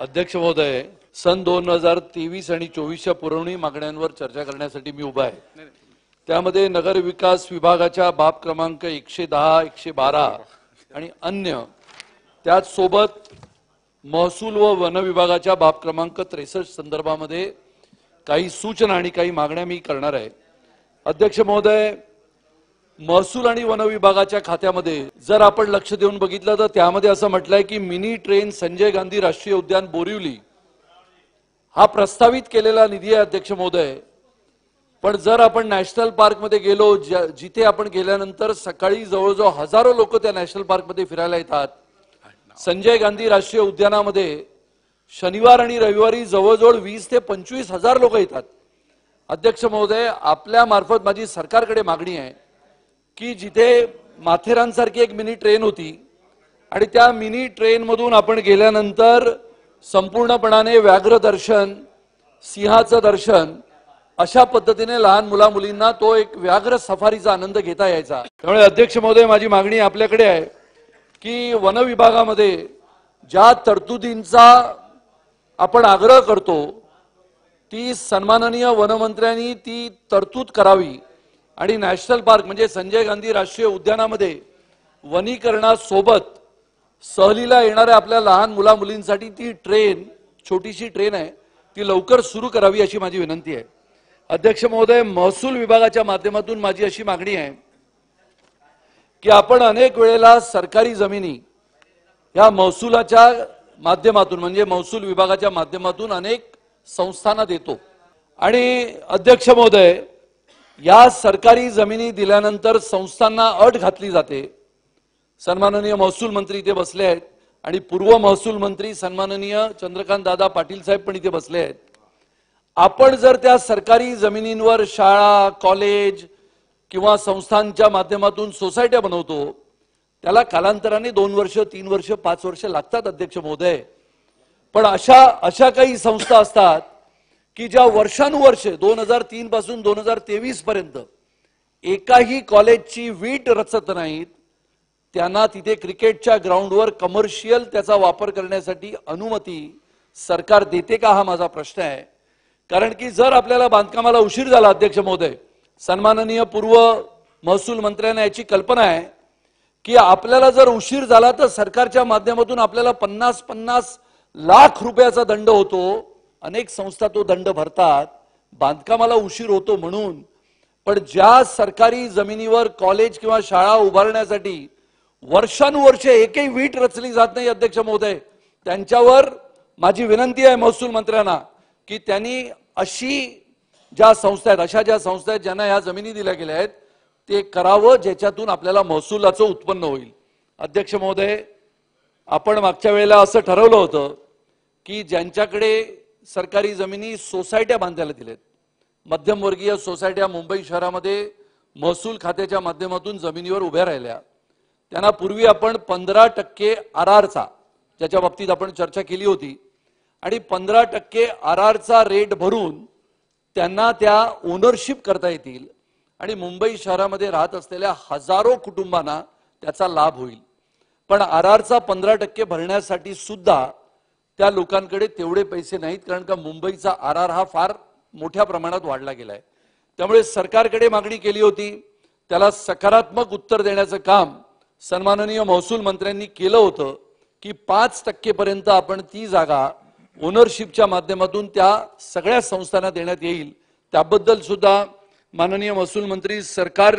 अध्यक्ष महोदय, सन 2023 आणि 24च्या पुरवणी मागण्यांवर चर्चा करण्यासाठी मी उभा आहे। त्यामध्ये नगर विकास विभागाच्या बाब क्रमांक 110, 112 आणि अन्य, त्याच सोबत महसूल व वन विभागाच्या बाब क्रमांक 63 संदर्भामध्ये काही सूचना आणि काही मागण्या मी करणार आहे। अध्यक्ष महोदय, महसूल आणि वन विभागाच्या खात्यामध्ये जर आपण लक्ष देऊन बघितलं तर त्यामध्ये असं म्हटलंय की मिनी ट्रेन संजय गांधी राष्ट्रीय उद्यान बोरिवली हा प्रस्तावित केलेला निधी आहे अध्यक्ष महोदय। पण जर आपण नॅशनल पार्क मध्ये गेलो, जिथे आपण गेल्यानंतर सकाळी जवळजवळ हजारो लोक त्या नॅशनल पार्क मध्ये फिरायला येतात। संजय गांधी राष्ट्रीय उद्यानामध्ये शनिवार आणि रविवारी जवळजवळ 20 ते 25 हजार लोक येतात। अध्यक्ष महोदय, आपल्या मार्फत माझी सरकारकडे मागणी आहे की जिथे माथेरानसारखी एक मिनी ट्रेन होती आणि त्या मिनी ट्रेन मधून आपण गेल्यानंतर संपूर्णपणाने व्याघ्र दर्शन, सिंहाचं दर्शन अशा पद्धतीने लहान मुला मुलींना तो एक व्याघ्र सफारीचा आनंद घेता यायचा। त्यामुळे अध्यक्ष महोदय, माझी मागणी आपल्याकडे आहे की वन विभागामध्ये ज्या तरतुदींचा आपण आग्रह करतो ती सन्माननीय वनमंत्र्यांनी ती तरतूद करावी आणि नॅशनल पार्क म्हणजे संजय गांधी राष्ट्रीय उद्यानामध्ये वनीकरणासोबत सहलीला येणाऱ्या आपल्या लहान मुला मुलींसाठी ती ट्रेन, छोटीशी ट्रेन आहे, ती लवकर सुरू करावी अशी माझी विनंती आहे। अध्यक्ष महोदय, महसूल विभागाच्या माध्यमातून माझी अशी मागणी आहे की आपण अनेक वेळेला सरकारी जमिनी या महसुलाच्या माध्यमातून म्हणजे महसूल विभागाच्या माध्यमातून अनेक संस्थांना देतो आणि अध्यक्ष महोदय, या सरकारी जमिनी दिल्यानंतर संस्थांना अट घातली जाते। सन्माननीय महसूल मंत्री इथे बसले आहेत आणि पूर्व महसूल मंत्री सन्माननीय चंद्रकांत दादा पाटील साहेब पण इथे बसले आहेत। आपण जर त्या सरकारी जमिनींवर शाळा, कॉलेज किंवा संस्थांच्या माध्यमातून सोसायट्या बनवतो, त्याला कालांतराने 2 वर्ष, 3 वर्ष, 5 वर्ष लागतात अध्यक्ष महोदय। पण अशा काही संस्था असतात की ज्या वर्षानुवर्ष 2003 पासून 2023 पर्यंत एकाही कॉलेजची वीट रचत नाहीत, त्यांना तिथे क्रिकेटच्या ग्राउंडवर कमर्शियल त्याचा वापर करण्यासाठी अनुमती सरकार देते का, हा माझा प्रश्न आहे। कारण की जर आपल्याला बांधकामाला उशीर झाला अध्यक्ष महोदय, सन्माननीय पूर्व महसूल मंत्र्यांना याची कल्पना आहे की आपल्याला जर उशीर झाला तर सरकारच्या माध्यमातून आपल्याला 50-50 लाख रुपयाचा दंड होतो। अनेक संस्था तो दंड भरतात, बांधकामाला उशीर होतो म्हणून। पण ज्या सरकारी जमिनीवर कॉलेज किंवा शाळा उभारण्यासाठी वर्षानुवर्ष एकही वीट रचली जात नाही अध्यक्ष महोदय, त्यांच्यावर माझी विनंती आहे महसूल मंत्र्यांना की त्यांनी अशी ज्या संस्था आहेत, अशा ज्या संस्था आहेत ज्यांना ह्या जमिनी दिल्या गेल्या आहेत ते करावं, ज्याच्यातून आपल्याला महसुलाचं उत्पन्न होईल। अध्यक्ष महोदय, आपण मागच्या वेळेला असं ठरवलं होतं की ज्यांच्याकडे सरकारी जमिनी सोसायट्या बांधायला दिलेत, मध्यमवर्गीय सोसायट्या मुंबई शहरामध्ये महसूल खात्याच्या माध्यमातून जमिनीवर उभ्या राहिल्या, त्यांना पूर्वी आपण 15% आरआरचा, ज्याच्या बाबतीत आपण चर्चा केली होती, आणि 15% आरआरचा रेट भरून त्यांना त्या ओनरशिप करता येतील आणि मुंबई शहरामध्ये राहत असलेल्या हजारो कुटुंबांना त्याचा लाभ होईल। पण आरआरचा 15% भरण्यासाठी सुद्धा त्या लोकांकडे तेवढे पैसे नाहीत, कारण का मुंबईचा आरआर हा फार मोठ्या प्रमाणात वाढला गेलाय। त्यामुळे सरकारकडे मागणी केली होती, त्याला सकारात्मक उत्तर देण्याचं काम सन्माननीय महसूल मंत्र्यांनी केलं होतं की 5% पर्यंत आपण ती जागा ओनरशिपच्या माध्यमातून त्या सगळ्या संस्थांना देण्यात येईल। त्याबद्दल सुद्धा माननीय महसूल मंत्री सरकार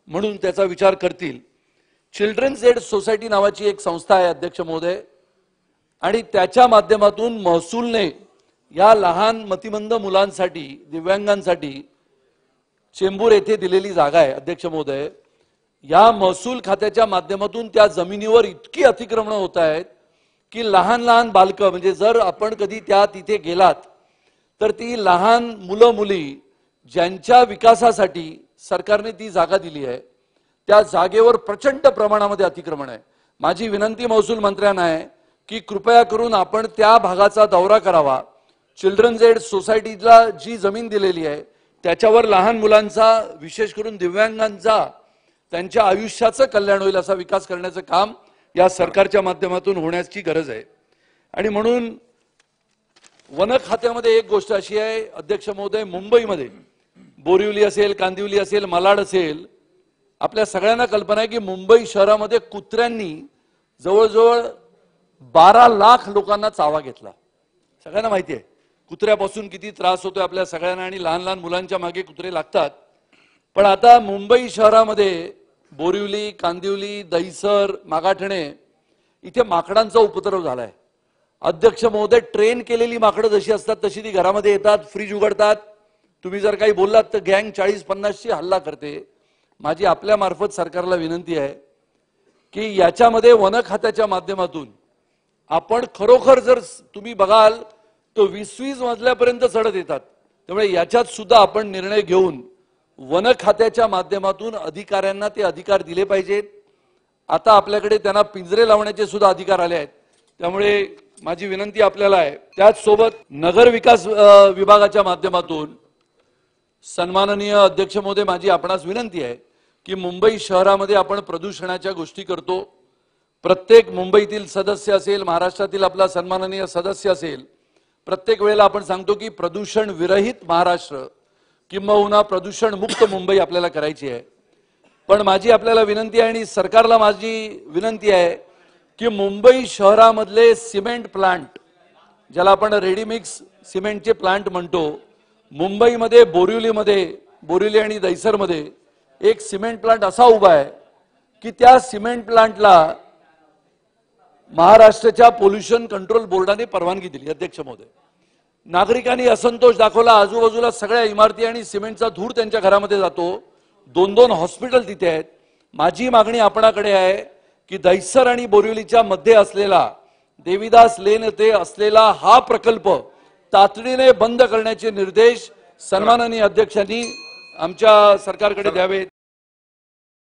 म्हणून त्याचा विचार करतील। चिल्ड्रन्स एड सोसायटी नावाची एक संस्था आहे अध्यक्ष महोदय, आणि त्याच्या माध्यमातून महसूलने या लहान मतिमंद मुलांसाठी, दिव्यांगांसाठी चेंबूर येथे दिलेली जागा आहे अध्यक्ष महोदय। या महसूल खात्याच्या माध्यमातून त्या जमिनीवर इतकी अतिक्रमण होत आहेत की लहान लहान बालकं, म्हणजे जर आपण कधी तिथे गेलात तर ती लहान मुलं मुली ज्यांच्या विकासासाठी सरकारने ती जागा दिली आहे, त्या जागेवर प्रचंड प्रमाणामध्ये अतिक्रमण आहे। माझी विनंती महसूल मंत्र्यांना आहे की कृपया करून आपण त्या भागाचा दौरा करावा। चिल्ड्रन्स एड सोसायटीला जी जमीन दिलेली आहे त्याच्यावर लहान मुलांचा, विशेष करून दिव्यांगांचा, त्यांच्या आयुष्याचं कल्याण होईल असा विकास करण्याचं काम या सरकारच्या माध्यमातून होण्याची गरज आहे। आणि म्हणून वन खात्यामध्ये एक गोष्ट अशी आहे अध्यक्ष महोदय, मुंबईमध्ये बोरिवली असेल, कांदिवली असेल, मालाड असेल, आपल्या सगळ्यांना कल्पना आहे की मुंबई शहरामध्ये कुत्र्यांनी जवळजवळ 12 लाख लोकांना चावा घेतला. सगळ्यांना माहिती आहे कुत्र्यापासून किती त्रास होतोय आपल्या सगळ्यांना, आणि लहान लहान मुलांच्या मागे कुत्रे लागतात. पण आता मुंबई शहरामध्ये बोरिवली, कांदिवली, दहिसर, मागाठणे इथे माकडांचा उपद्रव झालाय. अध्यक्ष महोदय, ट्रेन केलेली माकडं जशी असतात तशी ती घरामध्ये येतात, फ्रीज उघडतात. तुम्ही जर काही बोललात तर गँग 40-50ची हल्ला करते. माझी आपल्या मार्फत सरकारला विनंती आहे की याच्यामध्ये वन खात्याच्या माध्यमातून आपण खरोखर जर तुम्ही बघाल तो 20-20 मजल्यापर्यंत चढत येतात. त्यामुळे याच्यात सुद्धा आपण निर्णय घेऊन वन खात्याच्या माध्यमातून अधिकाऱ्यांना ते अधिकार दिले पाहिजेत. आता आपल्याकडे त्यांना पिंजरे लावण्याचे सुद्धा अधिकार आले आहेत. त्यामुळे माझी विनंती आपल्याला आहे. त्याच सोबत नगर विकास विभागाच्या माध्यमातून सन्माननीय अध्यक्ष महोदय, माझी आपणास विनंती आहे की मुंबई शहरामध्ये आपण प्रदूषणाच्या गोष्टी करतो. प्रत्येक मुंबईतील सदस्य असेल, महाराष्ट्रातील आपला सन्माननीय सदस्य असेल, प्रत्येक वेळेला आपण सांगतो की प्रदूषण विरहित महाराष्ट्र किंबहुना प्रदूषण मुक्त मुंबई आपल्याला करायची आहे. पण माझी आपल्याला विनंती आहे आणि सरकारला माझी विनंती आहे की मुंबई शहरामधले सिमेंट प्लांट, ज्याला आपण रेडीमिक्स सिमेंटचे प्लांट म्हणतो, मुंबईमध्ये बोरिवली आणि दहिसरमध्ये एक सिमेंट प्लांट असा उभा आहे की त्या सिमेंट प्लांटला महाराष्ट्राच्या पोल्युशन कंट्रोल बोर्डाने परवानगी दिली. अध्यक्ष महोदय, नागरिकांनी असंतोष दाखवला. आजूबाजूला सगळ्या इमारती आणि सिमेंटचा धूर त्यांच्या घरामध्ये जातो. 2-2 हॉस्पिटल तिथे आहेत. माझी मागणी आपणाकडे आहे की दहिसर आणि बोरिवलीच्या मध्ये असलेला देवीदास लेन येथे असलेला हा प्रकल्प तातडीने बंद करण्याचे निर्देश सन्माननीय अध्यक्षांनी आमच्या सरकारकडे द्यावेत.